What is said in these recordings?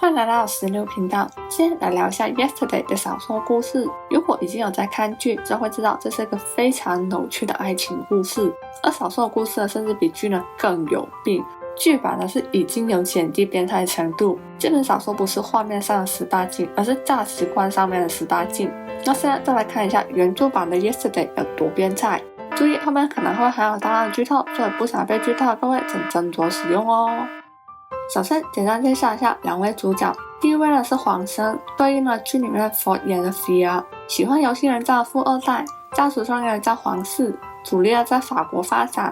欢迎来到16频道，今天来聊一下 Yesterday 的小说故事。如果已经有在看剧，就会知道这是一个非常扭曲的爱情故事，而小说的故事甚至比剧更有病。剧版是已经有剪辑变态程度，这本小说不是画面上的18禁，而是价值观上面的18禁。那现在再来看一下原著版的 Yesterday 有多变态。注意后面可能会含有大量的剧透，所以不想被剧透的各位请斟酌使用哦。首先简单介绍一下两位主角，第一位呢是黄生，对应了剧里面佛演的菲儿，喜欢游戏人造的富二代，家族创业叫黄氏，主力在法国发展。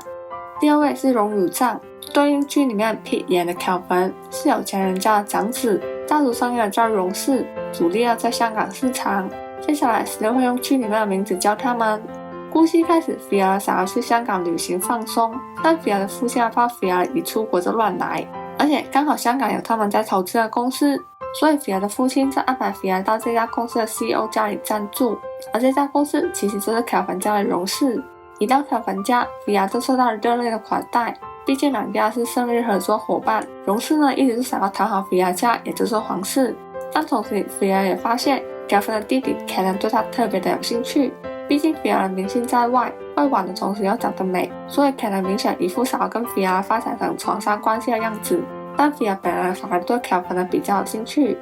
第二位是荣汝藏，对应剧里面 Pete 演的考文，是有钱人家的长子，家族创业叫荣氏，主力在香港市场。接下来16会用剧里面的名字教他们。故事一开始，菲儿想要去香港旅行放松，但菲儿的父亲怕菲儿一出国就乱来，而且刚好香港有他们在投资的公司，所以菲儿的父亲就安排菲儿到这家公司的 CEO 家里暂住，而这家公司其实就是考文家的荣氏。一到考文家，菲儿就受到了热烈的款待，毕竟两家是胜利合作伙伴。荣氏呢一直是想要讨好菲儿家，也就是黄氏，但同时菲儿也发现考文的弟弟可能对他特别的有兴趣。毕竟菲儿名声在外，会玩的同时又长得美，所以可能明显一副想要跟菲儿发展成床上关系的样子。但菲儿本人反而对考文比较有兴趣。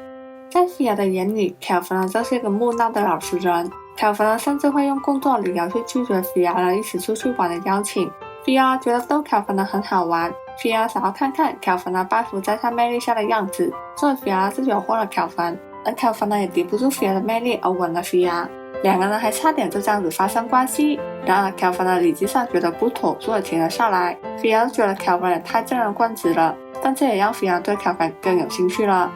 在菲儿的眼里，考文就是一个木讷的老实人。考文甚至会用工作理由去拒绝菲儿一起出去玩的邀请。菲儿觉得逗考文很好玩，菲儿想要看看考文拜服在他魅力下的样子，所以菲儿就诱惑了考文，而考文也抵不住菲儿的魅力而吻了菲儿。两个人还差点就这样子发生关系，然而考文理智上觉得不妥，所以停了下来。菲儿觉得考文也太正人君子了，但这也让菲儿对考文更有兴趣了。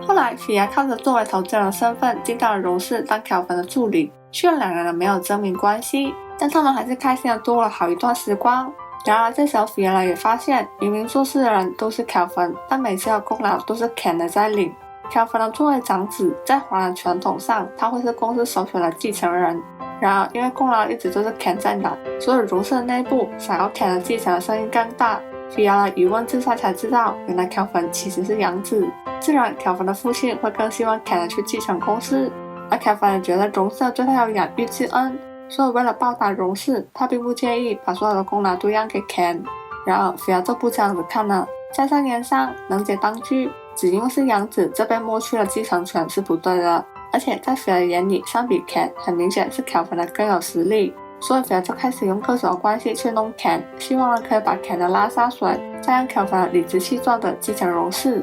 后来菲儿靠着作为投资人的身份进到了荣氏当考文的助理，虽然两个人没有真名关系，但他们还是开心的度过了好一段时光。然而这时候菲儿也发现，明明做事的人都是考文，但每次的功劳都是 Ken 在领。考文作为长子，在华人传统上他会是公司首选的继承人，然而因为功劳一直都是 Ken 在拿，所以荣氏的内部想要 Ken 继承的声音更大。菲儿疑问之下才知道，原来考文其实是养子，自然考文的父亲会更希望 Ken 去继承公司，而考文也觉得荣氏对他有养育之恩，所以为了报答荣氏，他并不介意把所有的功劳都让给 Ken。然而菲儿就不这样子看了，加上言上能姐当居，只因为是养子就被抹去了继承权是不对的，而且在菲儿眼里，相比 Ken 很明显是考文更有实力，所以菲儿就开始用各种关系去弄 Ken， 希望可以把 Ken 拉下水，再让考文理直气壮的继承荣氏。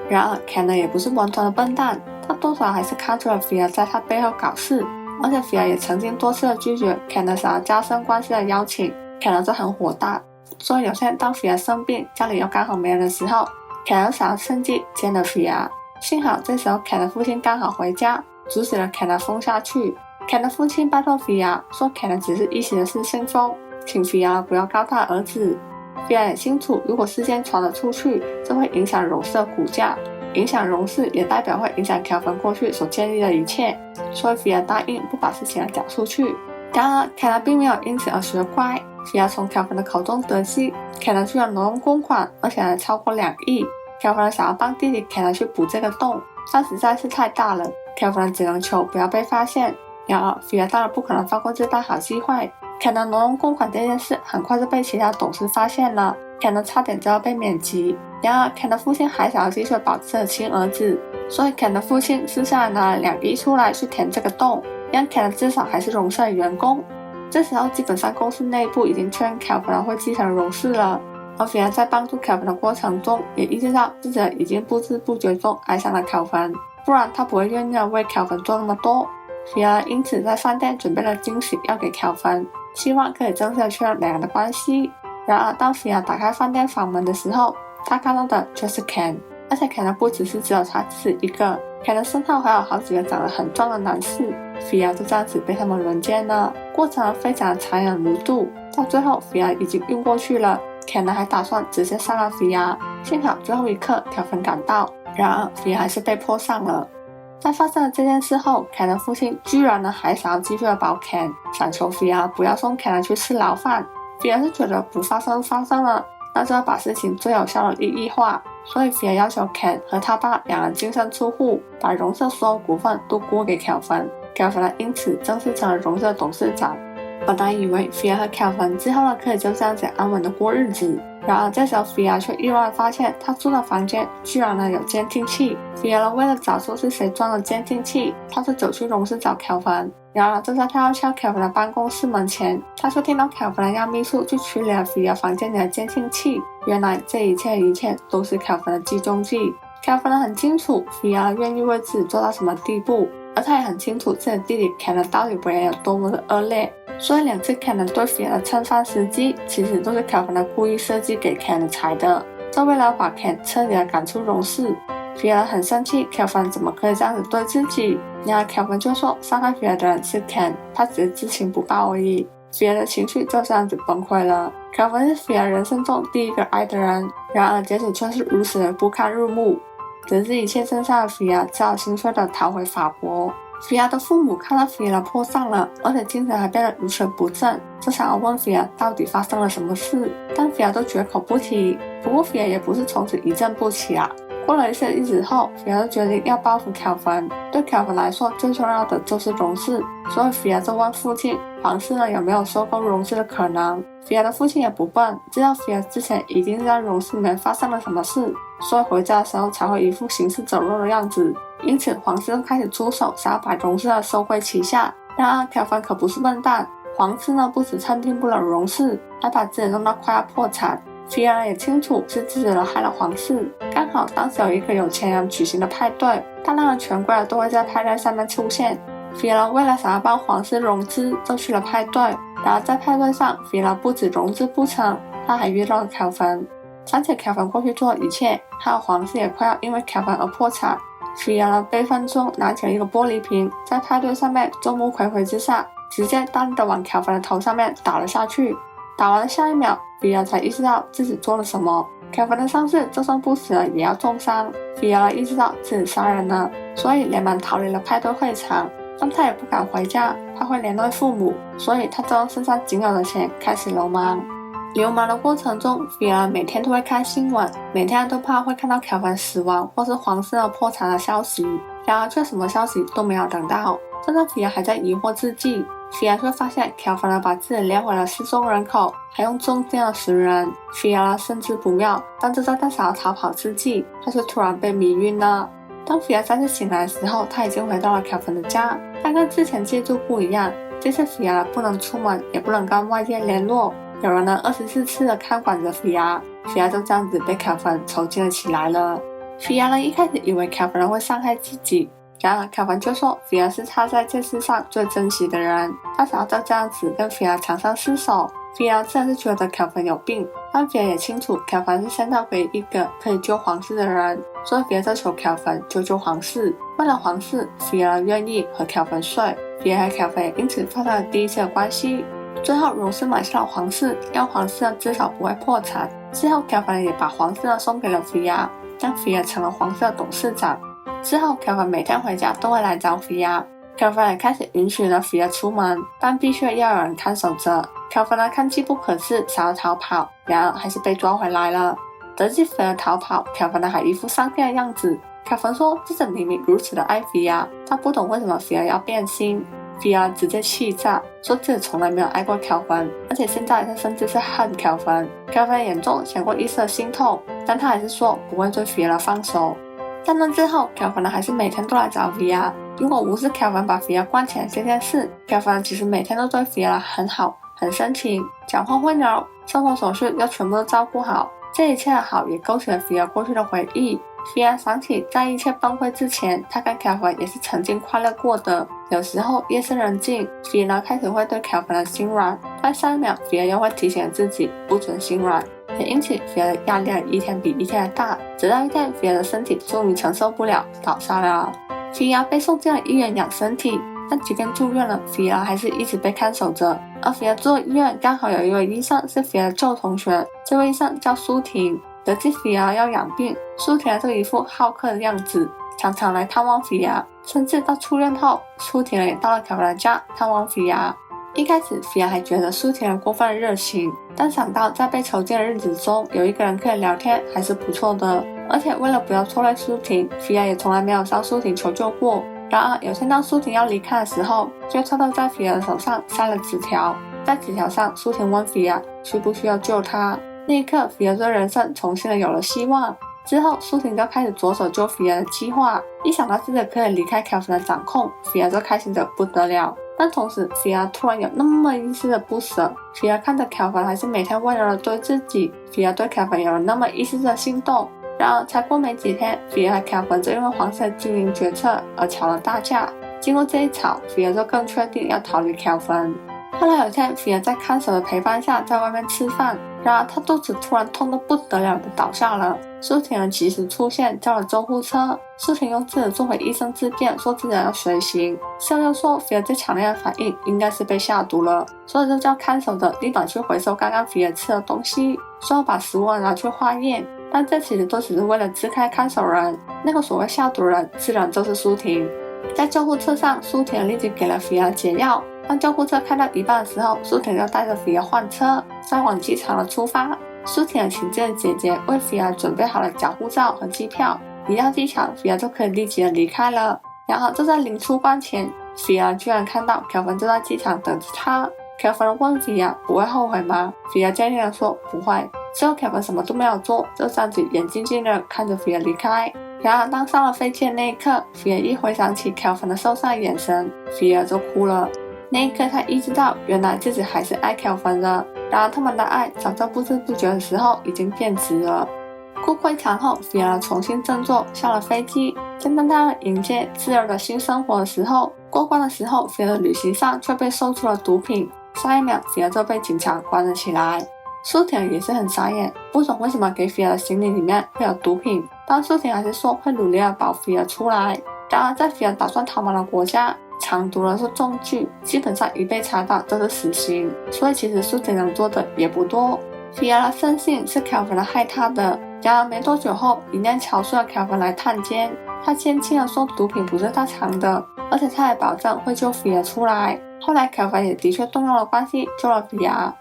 然而 Ken 也不是完全的笨蛋，他多少还是看出了菲儿在他背后搞事，而且菲儿也曾经多次的拒绝 Ken 想要加深关系的邀请。 Ken 就很火大，所以有天当菲儿生病，家里又刚好没人的时候，Ken 想要趁机奸了菲儿，幸好这时候 Ken 的父亲刚好回家，阻止了 Ken 疯下去。Ken 的父亲拜托菲儿说 Ken 只是一时的失心疯，请菲儿不要告他儿子。菲儿也清楚，如果事件传了出去，这会影响荣氏的股价，影响荣氏也代表会影响考文过去所建立的一切，所以菲儿答应不把事情讲出去。然而 Ken 并没有因此而学乖，菲儿从考文的口中得悉 Ken 居然挪用公款，而且还超过2亿。考文想要帮弟弟 Ken 去补这个洞，但实在是太大了，考文只能求不要被发现。然而菲儿当然不可能放过这大好机会， Ken 挪用公款这件事很快就被其他董事发现了， Ken 差点就要被免职。然而 Ken 的父亲还想要继续保持亲儿子，所以 Ken 的父亲私下拿了2亿出来去填这个洞，让 Ken 至少还是荣氏的员工。这时候基本上公司内部已经确认考文会继承荣氏了，而菲儿在帮助考文的过程中也意识到自己已经不知不觉中爱上了考文，不然他不会愿意为考文做那么多。菲儿因此在饭店准备了惊喜要给考文，希望可以正式的确认两人的关系。然而当菲儿打开饭店房门的时候，他看到的却是 Ken， 而且 Ken 不只有他自己一个， Ken 身后还有好几个长得很壮的男士。菲儿就这样子被他们轮奸了，过程非常的残忍无度，到最后菲儿已经晕过去了， Ken 还打算直接杀了菲儿，幸好最后一刻考文赶到，然而菲儿还是被迫上了。在发生了这件事后， Ken 的父亲居然还想要继续的保 Ken， 想求菲儿不要送 Ken 去吃牢饭。菲儿是觉得不发生发生了，那就要把事情最有效的利益化，所以菲亚要求 Ken 和他爸两人净身出户，把荣社所有股份都拨给凯文。凯文因此正式成了荣社董事长。本来以为菲亚和凯文之后可以就这样子安稳的过日子，然而这时候菲亚却意外发现他住的房间居然有监听器。菲亚为了找出是谁装了监听器，他就走去荣社找凯文。然而就在他要敲凯文的办公室门前，他却听到凯文让秘书去处理了菲亚房间里的监听器。原来这一切都是凯文的计中计。凯文很清楚菲亚愿意为自己做到什么地步，而他也很清楚自己弟弟凯文到底为人有多么的恶劣。所以两次凯文对菲亚的蹭饭时机，其实都是凯文故意设计给凯文猜的，就为了把凯文彻底的赶出荣氏。菲亚很生气，凯文怎么可以这样子对自己？然后凯文就说伤害菲亚的人是 Ken， 他只是知情不报而已。菲亚的情绪就这样子崩溃了。凯文是菲亚人生中第一个爱的人，然而结局却是如此的不堪入目。得知一切真相的菲亚只好心碎的逃回法国。菲亚的父母看到菲亚破产了，而且精神还变得如此不振，就想要问菲亚到底发生了什么事，但菲亚都绝口不提。不过菲亚也不是从此一振不起啊。过了一些日子后，菲亚就决定要报复凯文。对凯文来说，最重要的就是荣氏，所以菲亚就问父亲皇室有没有收购荣氏的可能。菲亚的父亲也不笨，知道菲亚之前一定是在荣氏里面发生了什么事，所以回家的时候才会一副行尸走肉的样子。因此皇室就开始出手，想要把荣氏收回旗下。然而凯文可不是笨蛋，皇室不只撑定不了荣氏，还把自己弄到快要破产。菲亚也清楚是自己惹害了皇室，刚好当时有一个有钱人举行的派对，大量的权贵都会在派对上面出现。菲亚为了想要帮皇室融资，就去了派对。然而在派对上，菲亚不止融资不成，他还遇到了凯文。而且凯文过去做的一切，还有皇室也快要因为凯文而破产。菲亚悲愤中拿起了一个玻璃瓶，在派对上面众目睽睽之下，直接大力的往凯文的头上面打了下去。打完的下一秒，菲亚才意识到自己做了什么。凯文的上司就算不死了也要重伤。菲亚意识到自己杀人了，所以连忙逃离了派对会场。但他也不敢回家，他会连累父母，所以他就用身上仅有的钱开始流氓。流氓的过程中，菲亚每天都会看新闻，每天都怕会看到凯文死亡或是皇室破产的消息，然而却什么消息都没有等到。正在菲亚还在疑惑之际，菲亚却发现凯文把自己连回了失踪人口，还用重剑了10人。菲亚深知不妙，但就在他想要逃跑之际，他却突然被迷晕了。当菲亚再次醒来的时候，他已经回到了凯文的家，但跟之前记住不一样，这次菲亚不能出门，也不能跟外界联络，有人能24次的看管着菲亚。菲亚就这样子被凯文囚禁了起来了。菲亚一开始以为凯文会伤害自己，然而凯文就说菲亚是他在这世上最珍惜的人，他想要就这样子跟菲亚长相厮守。菲亚自然是觉得凯文有病，但菲亚也清楚凯文是现在唯一一个可以救皇室的人，所以菲亚就求凯文救皇室。为了皇室，菲亚愿意和凯文睡，菲亚和凯文也因此发生了第一次的关系。最后荣氏买下了皇室，让皇室至少不会破产。之后凯文也把皇室送给了菲亚，让菲亚成了皇室的董事长。之后凯文每天回家都会来找菲亚，凯文也开始允许了菲亚出门，但必须要有人看守着。凯文看机不可失，想要逃跑，然而还是被抓回来了。得知菲亚逃跑，凯文还一副上天的样子。凯文说自己明明如此的爱菲亚，他不懂为什么菲亚要变心。菲亚直接气炸，说自己从来没有爱过凯文，而且现在他甚至是恨凯文。凯文严重想过一丝的心痛，但他还是说不会对菲亚放手。但那之后，凯文还是每天都来找菲亚。如果无视凯文把菲亚关起来这件事，凯文其实每天都对菲亚很好，很深情，讲话温柔，生活琐事要全部都照顾好。这一切的好也勾起了菲亚过去的回忆。菲亚想起在一切崩溃之前，他跟凯文也是曾经快乐过的。有时候夜深人静，菲亚开始会对凯文心软，但下一秒菲亚又会提醒自己不准心软。也因此菲亚的压力一天比一天的大，直到一天菲亚的身体终于承受不了，倒下了。菲亚被送进了医院养身体，但即便住院了，菲亚还是一直被看守着。而菲亚住的医院刚好有一位医生是菲亚的旧同学，这位医生叫苏婷。得知菲亚要养病，苏婷就一副好客的样子，常常来探望菲亚，甚至到出院后，苏婷也到了凯文的家探望菲亚。一开始菲亚还觉得苏婷过分的热情，但想到在被囚禁的日子中有一个人可以聊天还是不错的，而且为了不要拖累苏婷，菲亚也从来没有向苏婷求救过。然而有天当苏婷要离开的时候，就偷偷在菲亚的手上塞了纸条，在纸条上苏婷问菲亚需不需要救她。那一刻菲亚对人生重新的有了希望。之后苏婷就开始着手救菲亚的计划，一想到自己可以离开凯芬的掌控，菲亚就开心的不得了。但同时菲亚突然有那么一丝的不舍，菲亚看着凯芬还是每天温柔的对自己，菲亚对凯芬有了那么一丝的心动。然而才过没几天，菲亚和凯芬就因为皇室的经营决策而吵了大架。经过这一吵，菲亚就更确定要逃离凯芬。后来有天，菲亚在看守的陪伴下在外面吃饭，然而她肚子突然痛得不得了的倒下了。苏婷及时出现，叫了救护车。苏婷用自己做回医生之便，说自己要随行。事后又说菲亚最强烈的反应应该是被下毒了，所以就叫看守的立马去回收刚刚菲亚吃的东西，说要把食物拿去化验。但这其实都只是为了支开看守人，那个所谓下毒人自然就是苏婷。在救护车上，苏婷立即给了菲亚解药。当救护车开到一半的时候，苏婷就带着菲亚换车，再往机场的出发。苏婷请见的姐姐为菲亚准备好了假护照和机票，一到机场，菲亚就可以立即的离开了。然后就在临出关前，菲亚居然看到凯芬就在机场等着她。凯芬问菲亚不会后悔吗？菲亚坚定的说不会。之后凯芬什么都没有做，就这样子眼睁睁的看着菲亚离开。然而当上了飞机的那一刻，菲亚一回想起凯芬的受伤眼神，菲亚就哭了。那一刻他意识到原来自己还是爱凯芬的，然而他们的爱早在不知不觉的时候已经变质了。哭过一场后，菲亚重新振作，下了飞机。正当他迎接自由的新生活的时候，过关的时候，菲亚的旅行上却被搜出了毒品。下一秒，菲亚就被警察关了起来。苏婷也是很傻眼，不懂为什么给菲亚的行李里面会有毒品，但苏婷还是说会努力的保菲亚出来。然而在菲亚打算逃亡的国家，藏毒人是重罪，基本上一被查到都是死刑，所以其实苏婷能做的也不多。菲亚深信是凯芬来害他的，然而没多久后，一辆乔素的凯芬来探监，他坚定地说毒品不是他藏的，而且他也保证会救菲亚出来。后来凯芬也的确动用了关系救了菲亚。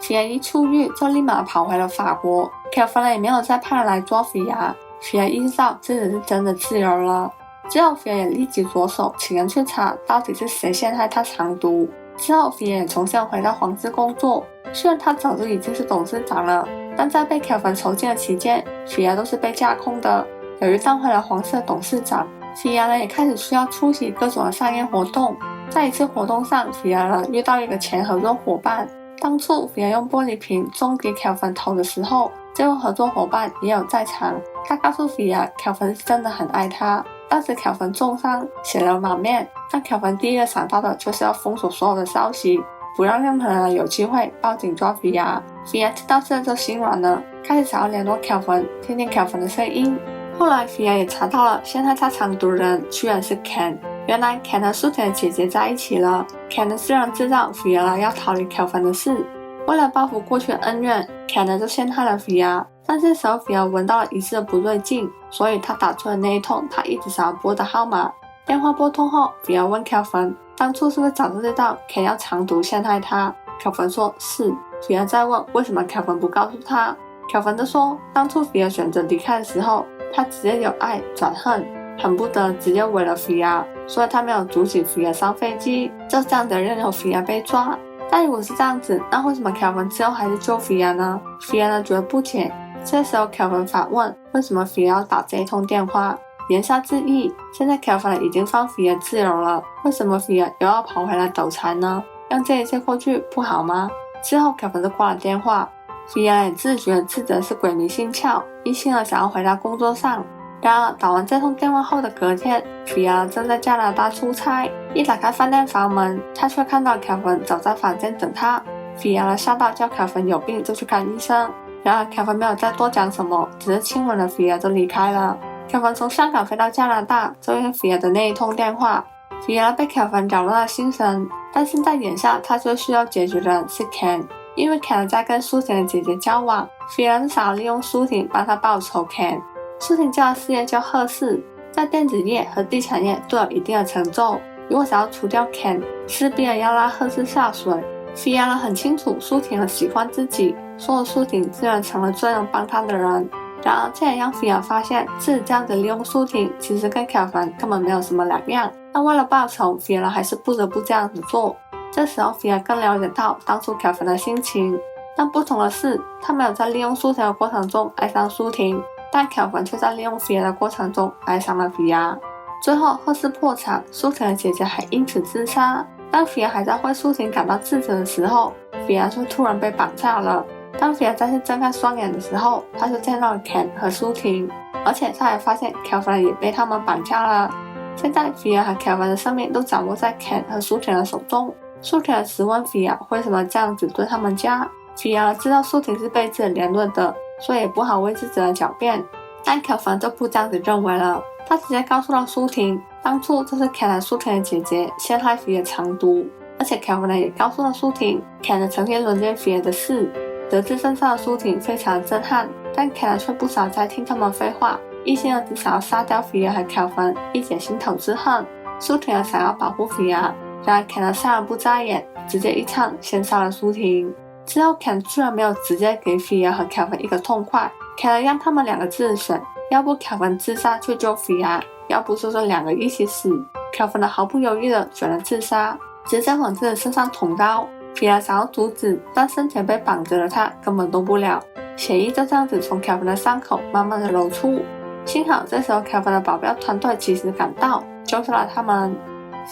菲亚一出狱就立马跑回了法国，凯芬也没有再派人来抓菲亚。菲亚意识到自己是真的自由了。之后菲亚也立即着手请人去查到底是谁陷害他藏毒。之后菲亚也重新回到皇室工作，虽然他早就已经是董事长了，但在被凯芬囚禁的期间，菲亚都是被架空的。由于当回了皇室的董事长，菲亚也开始需要出席各种的商业活动。在一次活动上，菲亚遇到一个前合作伙伴。当初菲亚用玻璃瓶撞击凯芬头的时候，这位合作伙伴也有在场。他告诉菲亚，凯芬是真的很爱他。当时凯芬重伤，血流满面，但凯芬第一个想到的就是要封锁所有的消息，不让任何人有机会报警抓菲亚。菲亚知道这就心软了，开始想要联络凯芬，听听凯芬的声音。后来菲亚也查到了陷害他藏毒人居然是 Ken。原来 Ken 和苏婷的姐姐在一起了。Ken 虽然知道菲亚要逃离凯芬的事，为了报复过去的恩怨， Ken 就陷害了菲亚。但这时候菲亚闻到了一丝的不对劲，所以他打出了那一通他一直想要拨的号码。电话拨通后，菲亚问凯芬当初是不是早就知道 Ken 要藏毒陷害他。凯芬说是。菲亚再问为什么凯芬不告诉他，凯芬就说当初菲亚选择离开的时候，他直接由爱转恨，恨不得直接毁了菲亚，所以他没有阻止菲亚上飞机，就这样的任由菲亚被抓。但如果是这样子，那为什么凯芬之后还是救菲亚呢？菲亚呢觉得不解。这时候凯芬反问为什么菲亚要打这一通电话，言下之意，现在凯芬已经放菲亚自由了，为什么菲亚又要跑回来纠缠呢？让这一切过去不好吗？之后凯芬就挂了电话。菲亚也自觉自己是鬼迷心窍，一心的想要回到工作上。然而打完这通电话后的隔天，菲亚正在加拿大出差，一打开饭店房门，他却看到凯芬走在房间等他。菲亚吓到叫凯芬有病就去看医生。然而凯芬没有再多讲什么，只是亲吻了菲亚就离开了。凯芬从香港飞到加拿大，就因为菲亚的那一通电话。菲亚被凯芬扰乱了心神，但现在眼下他最需要解决的是 Ken， 因为 Ken 在跟苏婷的姐姐交往，菲亚想要利用苏婷帮他报仇 Ken。苏婷家的事业叫赫氏，在电子业和地产业都有一定的成就。如果想要除掉 Ken， 势必要拉赫氏下水。菲亚很清楚苏婷很喜欢自己，所以苏婷自然成了最能帮他的人。然而这也让菲儿发现自己这样子利用苏婷其实跟凯凡根本没有什么两样，但为了报仇，菲儿还是不得不这样子做。这时候菲儿更了解到当初凯凡的心情，但不同的是，他没有在利用苏婷的过程中爱上苏婷，但凯凡却在利用菲儿的过程中爱上了菲儿。最后赫氏破产，苏婷的姐姐还因此自杀。当菲儿还在为苏婷感到自责的时候，菲儿却突然被绑架了。当菲儿再次睁开双眼的时候，他就见到了 Ken 和苏婷，而且他还发现凯凡也被他们绑架了。现在菲儿和凯凡的生命都掌握在 Ken 和苏婷的手中。苏婷质问菲儿为什么这样子对他们家，菲儿知道苏婷是被自己连累的，所以也不好为自己的狡辩。但凯凡就不这样子认为了，他直接告诉了苏婷，当初这是 Ken 和苏婷的姐姐陷害菲儿藏毒，而且凯凡也告诉了苏婷 Ken 曾经轮奸菲儿的事。得知真相的苏婷非常震撼，但 Ken 却不想再听他们废话，一心的只想要杀掉菲儿和凯凡，以解心头之恨。苏婷想要保护菲儿，然而 Ken 杀人不眨眼，直接一枪先杀了苏婷。之后 Ken 居然没有直接给菲儿和凯凡一个痛快， Ken 让他们两个自选，要不凯凡自杀去救菲儿，要不就是两个一起死。凯凡毫不犹豫的选了自杀，直接往自己身上捅刀。菲儿想要阻止，但生前被绑着的他根本动不了，血液就这样子从凯凡的伤口慢慢的流出。幸好这时候凯凡的保镖团队及时赶到，救出了他们。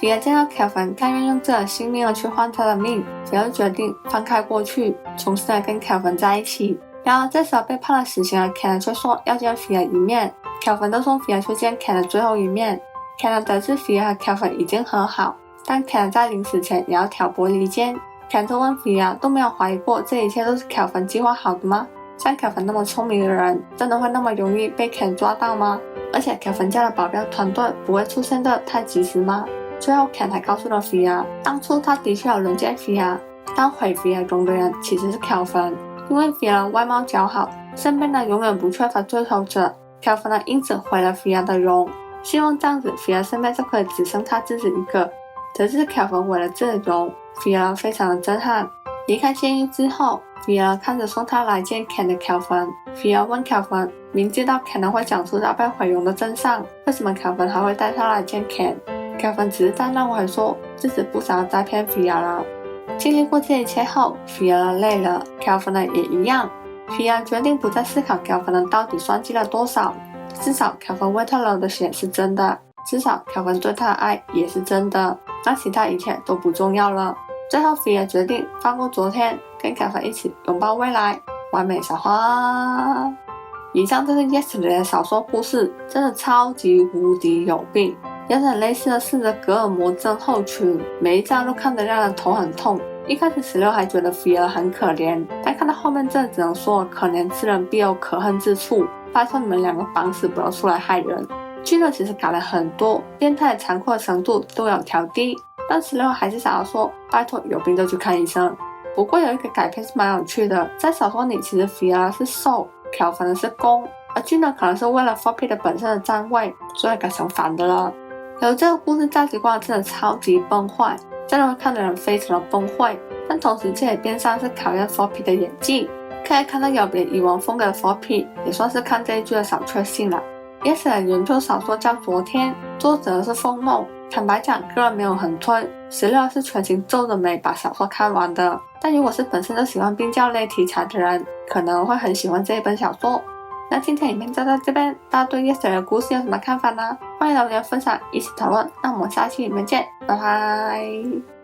菲儿见到凯凡甘愿用自己的性命去换他的命，菲儿决定放开过去，重新来跟凯凡在一起。然而这时候被判了死刑的凯却说要见菲儿一面，凯凡就送菲儿去见凯的最后一面。凯得知菲儿和凯凡已经和好，但凯在临死前也要挑拨离间。凯就问菲儿都没有怀疑过这一切都是凯凡计划好的吗？像凯凡那么聪明的人，真的会那么容易被凯抓到吗？而且凯凡家的保镖团队不会出现的太及时吗？最后凯还告诉了菲儿，当初他的确有轮奸菲儿，但毁菲儿容的人其实是凯凡，因为菲儿外貌姣好，身边永远不缺乏追求者，凯凡因此毁了菲儿的容，希望这样子菲儿身边就可以只剩他自己一个。得知凯凡毁了自己容，菲儿非常的震撼。离开监狱之后，菲儿看着送他来见 Ken 的凯凡，菲儿问凯凡，明知道 Ken 会讲出他被毁容的真相，为什么凯凡还会带他来见 Ken？ 凯凡只是在认为说自己不想要再骗菲儿了。经历过这一切后，菲儿累了，凯凡也一样。菲儿决定不再思考凯凡到底算计了多少，至少凯凡为他流的血是真的，至少凯凡对他的爱也是真的，那其他一切都不重要了。最后菲儿决定放过昨天，跟凯凡一起拥抱未来，完美小花。以上就是 Yesterday 的小说故事，真的超级无敌有病，有点类似的是格尔摩症候群，每一章都看得让人头很痛。一开始16还觉得菲儿很可怜，但看到后面这只能说可怜之人必有可恨之处，拜托你们两个绑死不要出来害人。剧呢其实改了很多，变态残酷的程度都有调低，但16还是想要说拜托有病就去看医生。不过有一个改编是蛮有趣的，在小说里其实菲儿是受，凯凡是攻，而剧呢可能是为了 4P 的本身的站位，所以改成反的了。有这个故事价值观真的超级崩坏，真的会看的人非常的崩溃，但同时这也变相是考验 4P 的演技。可以看到有别以往风格的 4P， 也算是看这一剧的小确幸了。Yesterday 原作小说叫昨天，作者是风梦。坦白讲，个人没有很推，16是全情皱着眉把小说看完的。但如果是本身就喜欢冰窖类题材的人，可能会很喜欢这一本小说。那今天影片就到这边，大家对 Yesterday 的故事有什么看法呢？欢迎留言分享，一起讨论。那我们下期影片见，拜拜。